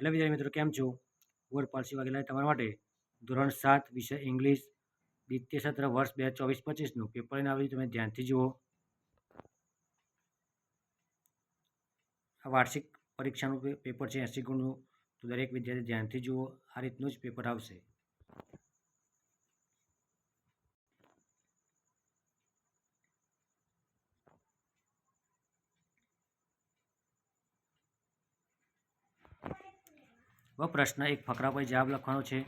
Hello વિદ્યાર્થી મિત્રો, કેમ છો? બોર્ડ પારસી વાઘેલા તમારા માટે ધોરણ 7 વિષય ઇંગ્લિશ દ્વિતીય સત્ર વર્ષ 2024-25નું પેપર લઈને આવ્યું. તમે ધ્યાનથી જુઓ. આ વાર્ષિક પરીક્ષાનું પેપર છે 80 ગુણનું, તો દરેક વિદ્યાર્થી ધ્યાનથી જુઓ. આ રીતનું જ પેપર આવશે. હવે પ્રશ્ન એક ફકરા પર જવાબ લખવાનો છે.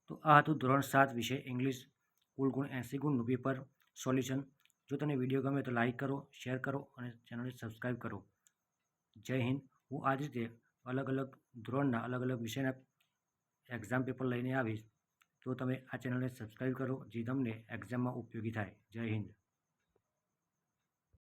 તો આ હતું ધોરણ 7 વિષય ઇંગ્લિશ કુલ ગુણ 80 ગુણનું પેપર સોલ્યુશન. જો તમને વિડીયો ગમે તો લાઇક કરો, શેર કરો અને ચેનલને સબસ્ક્રાઈબ કરો. જય હિન્દ. હું આ જ રીતે અલગ અલગ ધોરણના અલગ અલગ વિષયના એક્ઝામ પેપર લઈને આવીશ. તો તમે આ ચેનલને સબસ્ક્રાઈબ કરો, જે તમને એક્ઝામમાં ઉપયોગી થાય. જય હિન્દ.